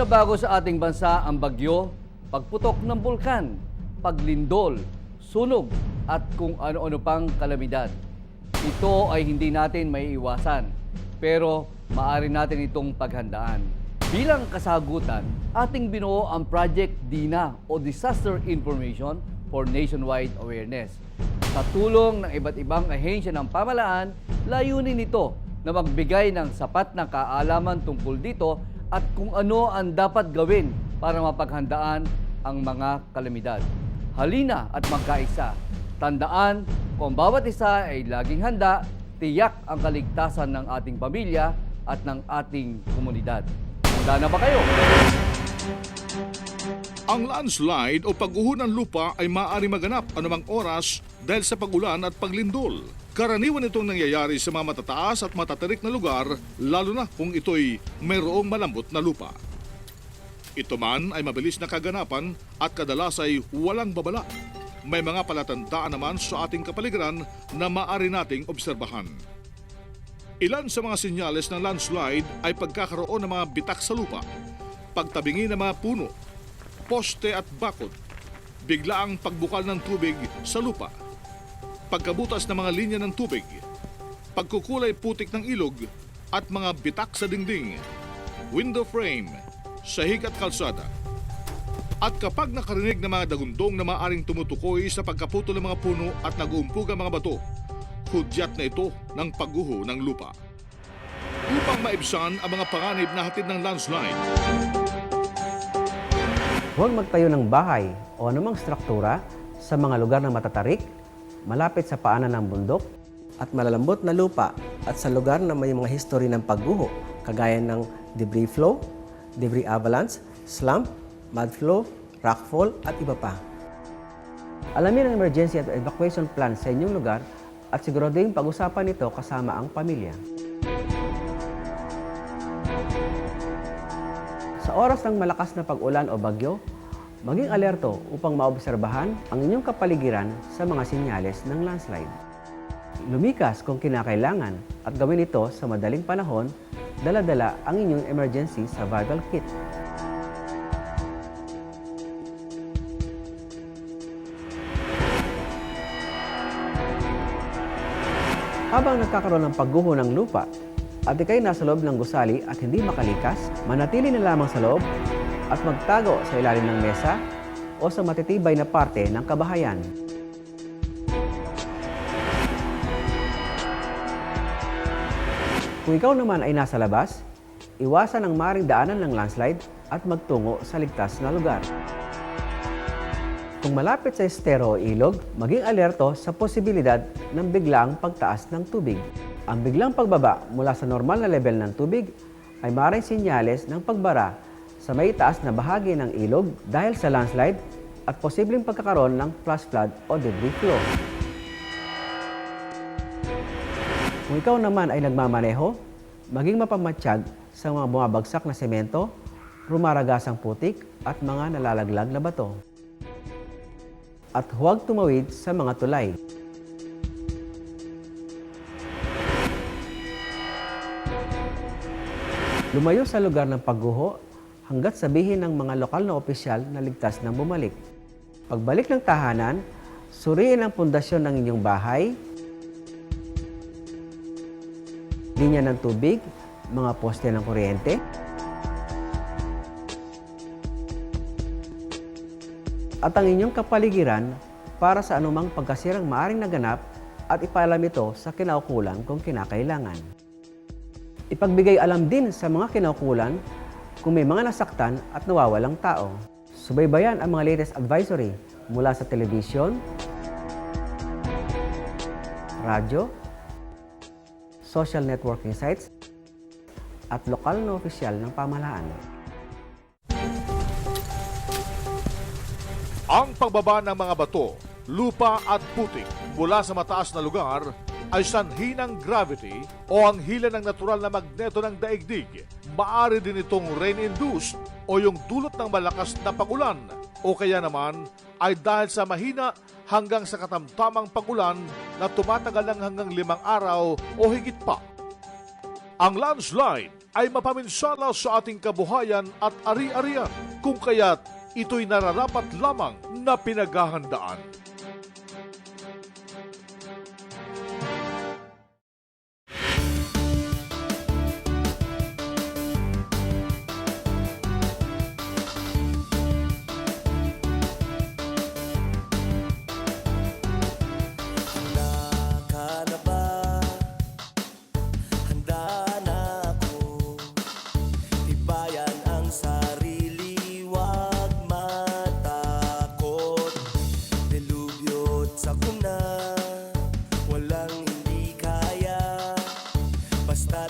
Ibinabago sa ating bansa ang bagyo, pagputok ng bulkan, paglindol, sunog at kung ano-ano pang kalamidad. Ito ay hindi natin maiiwasan, pero maaari natin itong paghandaan. Bilang kasagutan, ating binuo ang Project DINA o Disaster Information for Nationwide Awareness. Sa tulong ng iba't ibang ahensya ng pamahalaan, layunin nito na magbigay ng sapat na kaalaman tungkol dito at kung ano ang dapat gawin para mapaghandaan ang mga kalamidad. Halina at magkaisa. Tandaan, kung bawat isa ay laging handa, tiyak ang kaligtasan ng ating pamilya at ng ating komunidad. Handa na ba kayo? Ang landslide o pagguho ng lupa ay maaari maganap anumang oras dahil sa pagulan at paglindol. Karaniwan itong nangyayari sa mga matataas at matatarik na lugar, lalo na kung ito'y mayroong malambot na lupa. Ito man ay mabilis na kaganapan at kadalas ay walang babala. May mga palatandaan naman sa ating kapaligiran na maaari nating obserbahan. Ilan sa mga senyales ng landslide ay pagkakaroon ng mga bitak sa lupa, pagtabingi ng mga puno, poste at bakod, biglaang pagbukal ng tubig sa lupa, pagkabutas ng mga linya ng tubig, pagkukulay putik ng ilog at mga bitak sa dingding, window frame, sahig at kalsada. At kapag nakarinig ng mga dagundong na maaring tumutukoy sa pagkaputol ng mga puno at nag-uumpog ang mga bato, hudyat na ito ng pagguho ng lupa. Upang maibsan ang mga panganib na hatid ng landslide, huwag magtayo ng bahay o anumang struktura sa mga lugar na matatarik, malapit sa paanan ng bundok, at malalambot na lupa at sa lugar na may mga history ng pagguho kagaya ng debris flow, debris avalanche, slump, mud flow, rockfall at iba pa. Alamin ang emergency at evacuation plan sa inyong lugar at siguraduhin pag-usapan ito kasama ang pamilya. Sa oras ng malakas na pag-ulan o bagyo, maging alerto upang maobserbahan ang inyong kapaligiran sa mga senyales ng landslide. Lumikas kung kinakailangan at gawin ito sa madaling panahon, dala-dala ang inyong emergency survival kit. Habang nagkakaroon ng pagguho ng lupa at ikay nasa loob ng gusali at hindi makalikas, manatili na lamang sa loob at magtago sa ilalim ng mesa o sa matitibay na parte ng kabahayan. Kung ikaw naman ay nasa labas, iwasan ang maring daanan ng landslide at magtungo sa ligtas na lugar. Kung malapit sa estero o ilog, maging alerto sa posibilidad ng biglaang pagtaas ng tubig. Ang biglang pagbaba mula sa normal na level ng tubig ay maaaring senyales ng pagbara sa may taas na bahagi ng ilog dahil sa landslide at posibleng pagkakaroon ng flash flood o debris flow. Kung ikaw naman ay nagmamaneho, maging mapamatsyag sa mga bumabagsak na semento, rumaragasang putik at mga nalalaglag na bato. At huwag tumawid sa mga tulay. Lumayo sa lugar ng pagguho hanggat sabihin ng mga lokal na opisyal na ligtas nang bumalik. Pagbalik ng tahanan, suriin ang pundasyon ng inyong bahay, linya ng tubig, mga poste ng kuryente, at ang inyong kapaligiran para sa anumang pagkasirang maaring naganap at ipaalam ito sa kinaukulan kung kinakailangan. Ipagbigay alam din sa mga kinaukulan kung may mga nasaktan at nawawalang tao. Subaybayan ang mga latest advisory mula sa telebisyon, radyo, social networking sites, at lokal na opisyal ng pamahalaan. ang pagbaba ng mga bato, lupa at putik mula sa mataas na lugar ay sanhi ng gravity o ang hila ng natural na magneto ng daigdig. Maaari din itong rain-induced o yung dulot ng malakas na pagulan o kaya naman ay dahil sa mahina hanggang sa katamtamang pagulan na tumatagal ng hanggang 5 araw o higit pa. Ang landslide ay mapaminsala sa ating kabuhayan at ari-arian, kung kaya't ito'y nararapat lamang na pinaghahandaan. Walang hindi kaya, basta't